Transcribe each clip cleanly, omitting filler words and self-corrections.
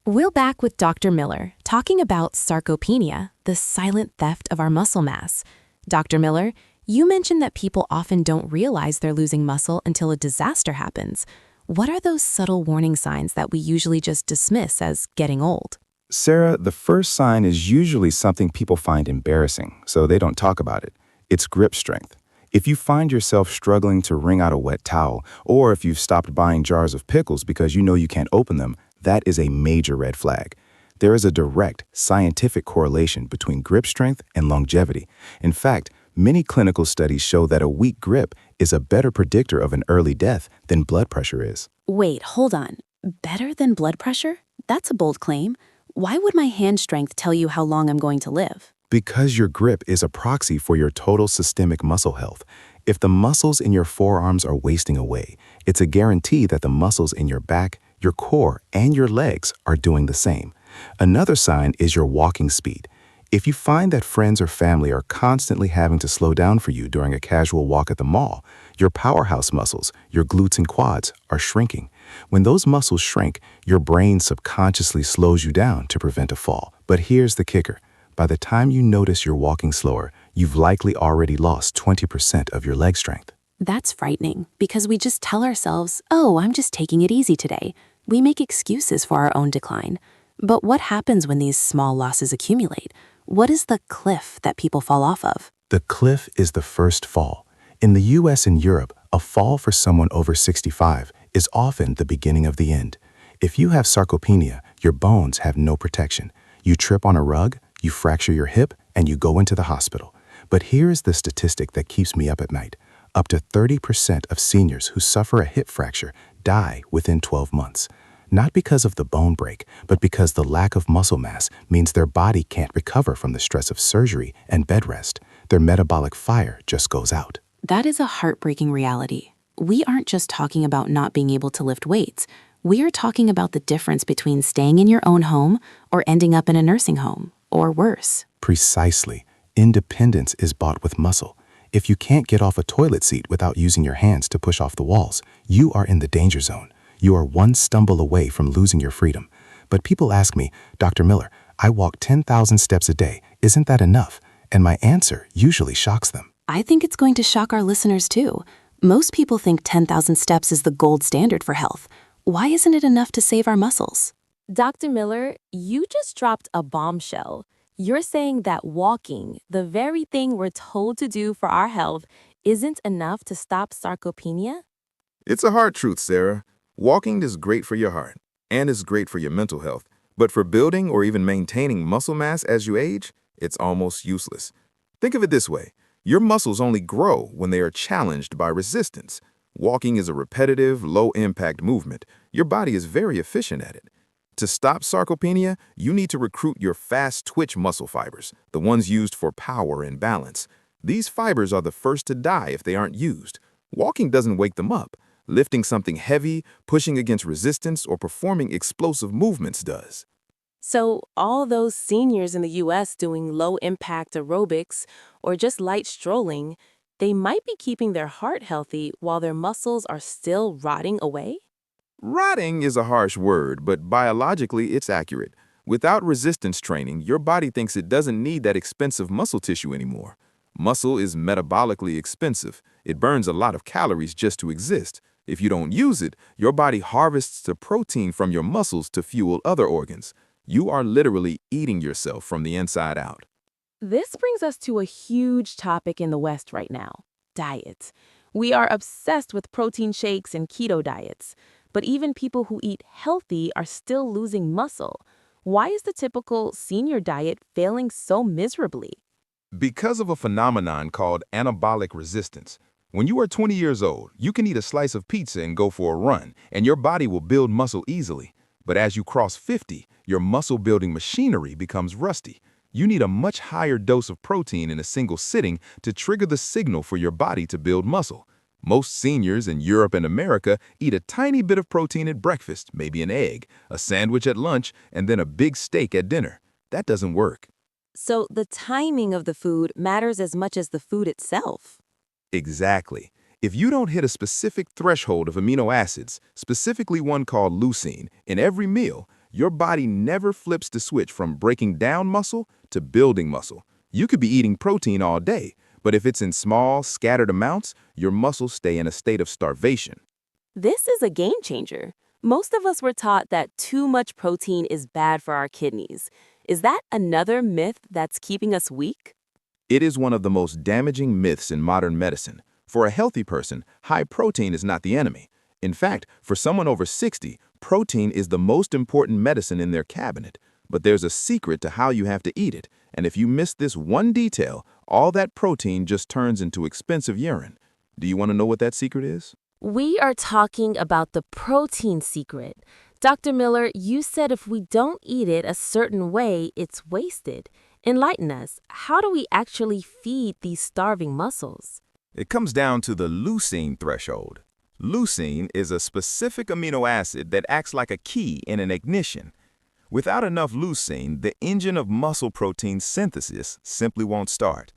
We're back with Dr. Miller, talking about sarcopenia, the silent theft of our muscle mass. Dr. Miller, you mentioned that people often don't realize they're losing muscle until a disaster happens. What are those subtle warning signs that we usually just dismiss as getting old? Sarah, the first sign is usually something people find embarrassing, so they don't talk about it. It's grip strength. If you find yourself struggling to wring out a wet towel, or if you've stopped buying jars of pickles because you know you can't open them, that is a major red flag. There is a direct, scientific correlation between grip strength and longevity. In fact, many clinical studies show that a weak grip is a better predictor of an early death than blood pressure is. Wait, hold on. Better than blood pressure? That's a bold claim. Why would my hand strength tell you how long I'm going to live? Because your grip is a proxy for your total systemic muscle health. If the muscles in your forearms are wasting away, it's a guarantee that the muscles in your back, your core, and your legs are doing the same. Another sign is your walking speed. If you find that friends or family are constantly having to slow down for you during a casual walk at the mall, your powerhouse muscles, your glutes and quads, are shrinking. When those muscles shrink, your brain subconsciously slows you down to prevent a fall. But here's the kicker. By the time you notice you're walking slower, you've likely already lost 20% of your leg strength. That's frightening, because we just tell ourselves, oh, I'm just taking it easy today. We make excuses for our own decline. But what happens when these small losses accumulate? What is the cliff that people fall off of? The cliff is the first fall. In the US and Europe, a fall for someone over 65 is often the beginning of the end. If you have sarcopenia, your bones have no protection. You trip on a rug, you fracture your hip, and you go into the hospital. But here is the statistic that keeps me up at night. Up to 30% of seniors who suffer a hip fracture die within 12 months. Not because of the bone break, but because the lack of muscle mass means their body can't recover from the stress of surgery and bed rest. Their metabolic fire just goes out. That is a heartbreaking reality. We aren't just talking about not being able to lift weights. We are talking about the difference between staying in your own home or ending up in a nursing home, or worse. Precisely. Independence is bought with muscle. If you can't get off a toilet seat without using your hands to push off the walls, you are in the danger zone. You are one stumble away from losing your freedom. But people ask me, Dr. Miller, I walk 10,000 steps a day. Isn't that enough? And my answer usually shocks them. I think it's going to shock our listeners too. Most people think 10,000 steps is the gold standard for health. Why isn't it enough to save our muscles? Dr. Miller, you just dropped a bombshell. You're saying that walking, the very thing we're told to do for our health, isn't enough to stop sarcopenia? It's a hard truth, Sarah. Walking is great for your heart, and is great for your mental health. But for building or even maintaining muscle mass as you age, it's almost useless. Think of it this way. Your muscles only grow when they are challenged by resistance. Walking is a repetitive, low-impact movement. Your body is very efficient at it. To stop sarcopenia, you need to recruit your fast-twitch muscle fibers, the ones used for power and balance. These fibers are the first to die if they aren't used. Walking doesn't wake them up. Lifting something heavy, pushing against resistance, or performing explosive movements does. So all those seniors in the US doing low-impact aerobics or just light strolling, they might be keeping their heart healthy while their muscles are still rotting away? Rotting is a harsh word, but biologically it's accurate. Without resistance training, your body thinks it doesn't need that expensive muscle tissue anymore. Muscle is metabolically expensive. It burns a lot of calories just to exist. If you don't use it, your body harvests the protein from your muscles to fuel other organs. You are literally eating yourself from the inside out. This brings us to a huge topic in the West right now: diet. We are obsessed with protein shakes and keto diets, but even people who eat healthy are still losing muscle. Why is the typical senior diet failing so miserably? Because of a phenomenon called anabolic resistance. When you are 20 years old, you can eat a slice of pizza and go for a run, and your body will build muscle easily. But as you cross 50, your muscle-building machinery becomes rusty. You need a much higher dose of protein in a single sitting to trigger the signal for your body to build muscle. Most seniors in Europe and America eat a tiny bit of protein at breakfast, maybe an egg, a sandwich at lunch, and then a big steak at dinner. That doesn't work. So the timing of the food matters as much as the food itself. Exactly. If you don't hit a specific threshold of amino acids, specifically one called leucine, in every meal, Your body never flips the switch from breaking down muscle to building muscle. You could be eating protein all day, but if it's in small, scattered amounts, your muscles stay in a state of starvation. This is a game changer. Most of us were taught that too much protein is bad for our kidneys. Is that another myth that's keeping us weak? It is one of the most damaging myths in modern medicine. For a healthy person, high protein is not the enemy. In fact, for someone over 60, protein is the most important medicine in their cabinet. But there's a secret to how you have to eat it, and if you miss this one detail, all that protein just turns into expensive urine. Do you want to know what that secret is? We are talking about the protein secret. Dr. Miller, you said if we don't eat it a certain way, it's wasted. Enlighten us. How do we actually feed these starving muscles? It comes down to the leucine threshold. Leucine is a specific amino acid that acts like a key in an ignition. Without enough leucine, the engine of muscle protein synthesis simply won't start.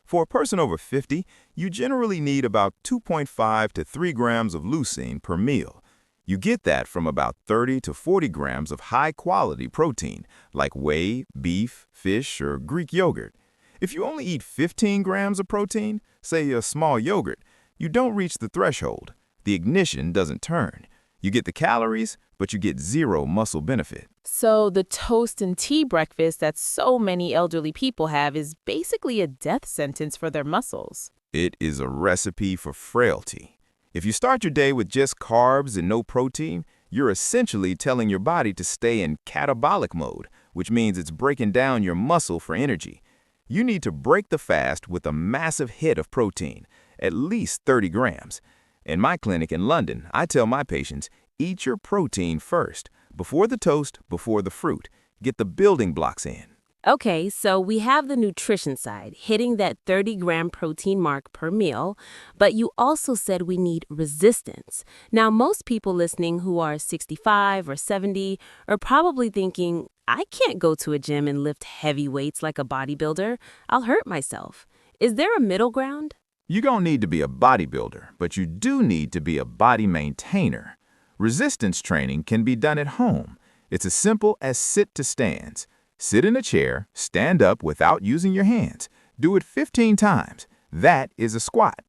For a person over 50, you generally need about 2.5 to 3 grams of leucine per meal. You get that from about 30 to 40 grams of high-quality protein, like whey, beef, fish, or Greek yogurt. If you only eat 15 grams of protein, say a small yogurt, you don't reach the threshold. The ignition doesn't turn. You get the calories, but you get zero muscle benefit. So the toast and tea breakfast that so many elderly people have is basically a death sentence for their muscles. It is a recipe for frailty. If you start your day with just carbs and no protein, you're essentially telling your body to stay in catabolic mode, which means it's breaking down your muscle for energy. You need to break the fast with a massive hit of protein, at least 30 grams. In my clinic in London, I tell my patients, eat your protein first, before the toast, before the fruit. Get the building blocks in. Okay, so we have the nutrition side, hitting that 30-gram protein mark per meal, but you also said we need resistance. Now, most people listening who are 65 or 70 are probably thinking, I can't go to a gym and lift heavy weights like a bodybuilder. I'll hurt myself. Is there a middle ground? You don't need to be a bodybuilder, but you do need to be a body maintainer. Resistance training can be done at home. It's as simple as sit to stands. Sit in a chair, stand up without using your hands. Do it 15 times. That is a squat.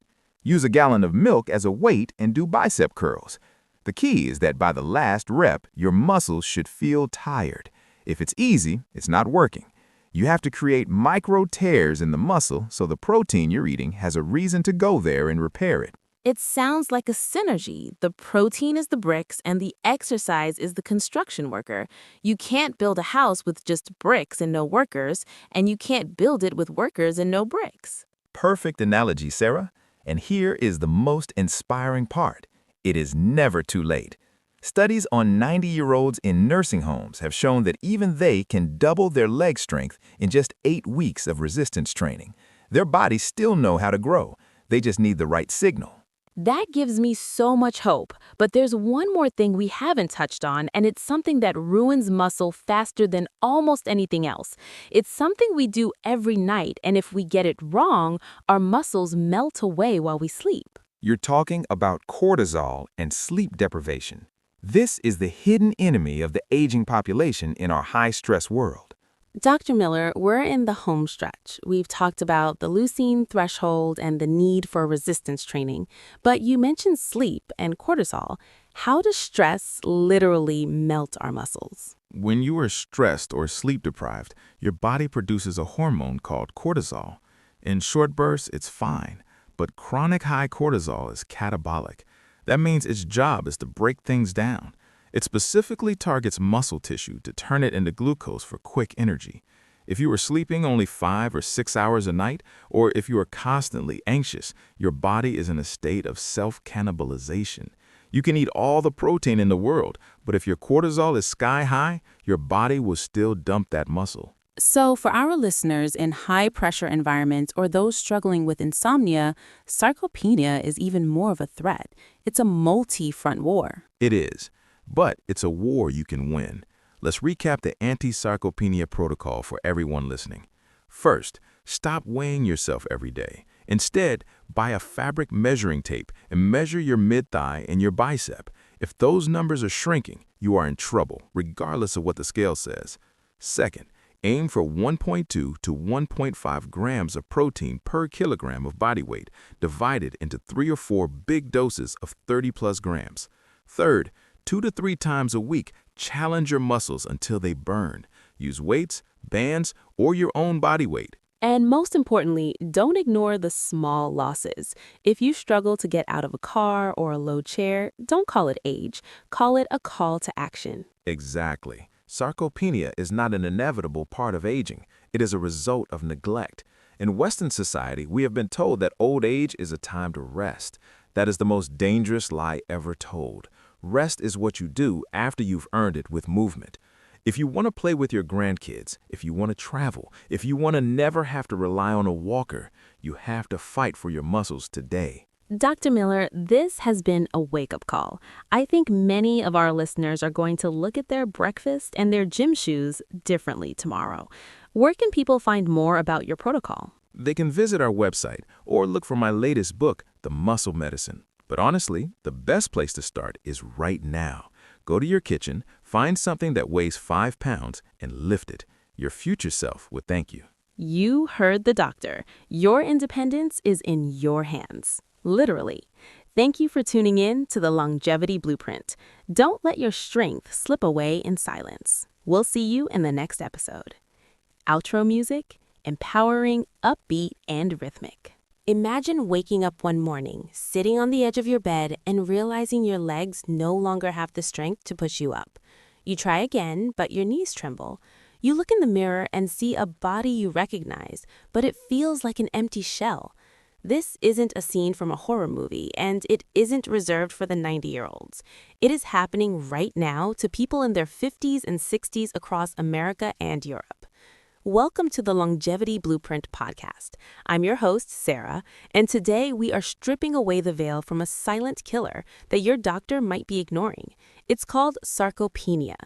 Use a gallon of milk as a weight and do bicep curls. The key is that by the last rep, your muscles should feel tired. If it's easy, it's not working. You have to create micro tears in the muscle so the protein you're eating has a reason to go there and repair it. It sounds like a synergy. The protein is the bricks and the exercise is the construction worker. You can't build a house with just bricks and no workers, and you can't build it with workers and no bricks. Perfect analogy, Sarah. And here is the most inspiring part. It is never too late. Studies on 90-year-olds in nursing homes have shown that even they can double their leg strength in just 8 weeks of resistance training. Their bodies still know how to grow. They just need the right signal. That gives me so much hope, but there's one more thing we haven't touched on, and it's something that ruins muscle faster than almost anything else. It's something we do every night, and if we get it wrong, our muscles melt away while we sleep. You're talking about cortisol and sleep deprivation. This is the hidden enemy of the aging population in our high-stress world. Dr. Miller, we're in the home stretch. We've talked about the leucine threshold and the need for resistance training, but you mentioned sleep and cortisol. How does stress literally melt our muscles? When you are stressed or sleep deprived, your body produces a hormone called cortisol. In short bursts, it's fine, but chronic high cortisol is catabolic. That means its job is to break things down. It specifically targets muscle tissue to turn it into glucose for quick energy. If you are sleeping only 5 or 6 hours a night, or if you are constantly anxious, your body is in a state of self-cannibalization. You can eat all the protein in the world, but if your cortisol is sky high, your body will still dump that muscle. So for our listeners in high-pressure environments or those struggling with insomnia, sarcopenia is even more of a threat. It's a multi-front war. It is. But it's a war you can win. Let's recap the anti-sarcopenia protocol for everyone listening. First, stop weighing yourself every day. Instead, buy a fabric measuring tape and measure your mid-thigh and your bicep. If those numbers are shrinking, you are in trouble, regardless of what the scale says. Second, aim for 1.2 to 1.5 grams of protein per kilogram of body weight, divided into 3 or 4 big doses of 30+ grams. Third, 2 to 3 times a week, challenge your muscles until they burn. Use weights, bands, or your own body weight. And most importantly, don't ignore the small losses. If you struggle to get out of a car or a low chair, don't call it age. Call it a call to action. Exactly. Sarcopenia is not an inevitable part of aging. It is a result of neglect. In Western society, we have been told that old age is a time to rest. That is the most dangerous lie ever told. Rest is what you do after you've earned it with movement. If you want to play with your grandkids, if you want to travel, if you want to never have to rely on a walker, you have to fight for your muscles today. Dr. Miller, this has been a wake-up call. I think many of our listeners are going to look at their breakfast and their gym shoes differently tomorrow. Where can people find more about your protocol? They can visit our website or look for my latest book, The Muscle Medicine. But honestly, the best place to start is right now. Go to your kitchen, find something that weighs 5 pounds, and lift it. Your future self would thank you. You heard the doctor. Your independence is in your hands. Literally. Thank you for tuning in to the Longevity Blueprint. Don't let your strength slip away in silence. We'll see you in the next episode. Outro music, empowering, upbeat, and rhythmic. Imagine waking up one morning, sitting on the edge of your bed, and realizing your legs no longer have the strength to push you up. You try again, but your knees tremble. You look in the mirror and see a body you recognize, but it feels like an empty shell. This isn't a scene from a horror movie, and it isn't reserved for the 90-year-olds. It is happening right now to people in their 50s and 60s across America and Europe. Welcome to the Longevity Blueprint podcast. I'm your host, Sarah, and today we are stripping away the veil from a silent killer that your doctor might be ignoring. It's called sarcopenia.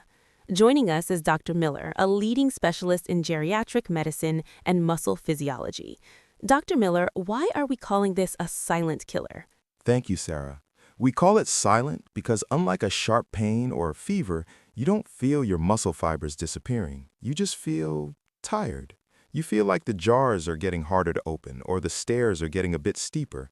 Joining us is Dr. Miller, a leading specialist in geriatric medicine and muscle physiology. Dr. Miller, why are we calling this a silent killer? Thank you, Sarah. We call it silent because unlike a sharp pain or a fever, you don't feel your muscle fibers disappearing. You just feel tired. You feel like the jars are getting harder to open or the stairs are getting a bit steeper.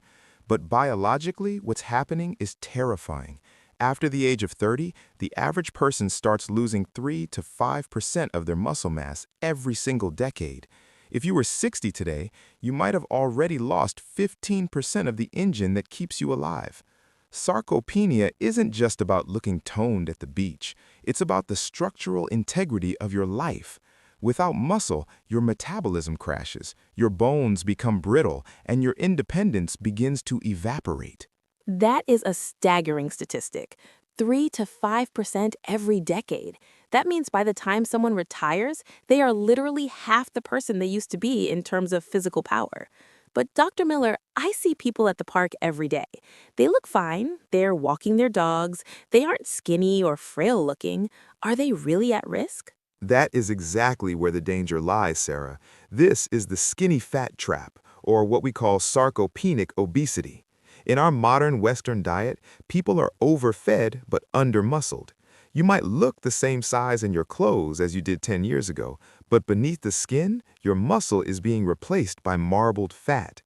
But biologically, what's happening is terrifying. After the age of 30, the average person starts losing 3 to 5% of their muscle mass every single decade. If you were 60 today, you might have already lost 15% of the engine that keeps you alive. Sarcopenia isn't just about looking toned at the beach. It's about the structural integrity of your life. Without muscle, your metabolism crashes, your bones become brittle, and your independence begins to evaporate. That is a staggering statistic. 3 to 5% every decade. That means by the time someone retires, they are literally half the person they used to be in terms of physical power. But Dr. Miller, I see people at the park every day. They look fine. They're walking their dogs. They aren't skinny or frail looking. Are they really at risk? That is exactly where the danger lies, Sarah. This is the skinny fat trap, or what we call sarcopenic obesity. In our modern Western diet, people are overfed but under-muscled. You might look the same size in your clothes as you did 10 years ago, but beneath the skin, your muscle is being replaced by marbled fat.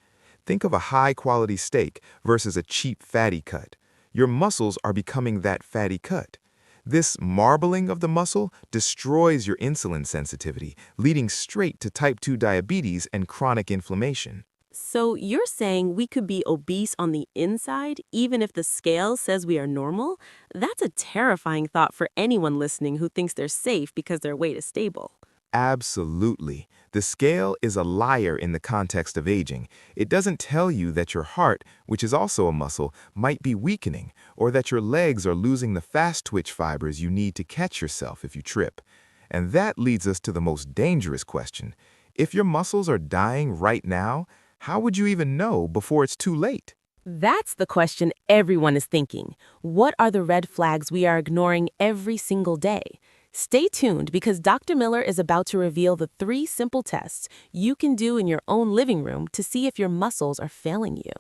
Think of a high-quality steak versus a cheap fatty cut. Your muscles are becoming that fatty cut. This marbling of the muscle destroys your insulin sensitivity, leading straight to type 2 diabetes and chronic inflammation. So you're saying we could be obese on the inside, even if the scale says we are normal? That's a terrifying thought for anyone listening who thinks they're safe because their weight is stable. Absolutely. The scale is a liar in the context of aging. It doesn't tell you that your heart, which is also a muscle, might be weakening, or that your legs are losing the fast twitch fibers you need to catch yourself if you trip. And that leads us to the most dangerous question. If your muscles are dying right now, how would you even know before it's too late? That's the question everyone is thinking. What are the red flags we are ignoring every single day? Stay tuned because Dr. Miller is about to reveal the 3 simple tests you can do in your own living room to see if your muscles are failing you.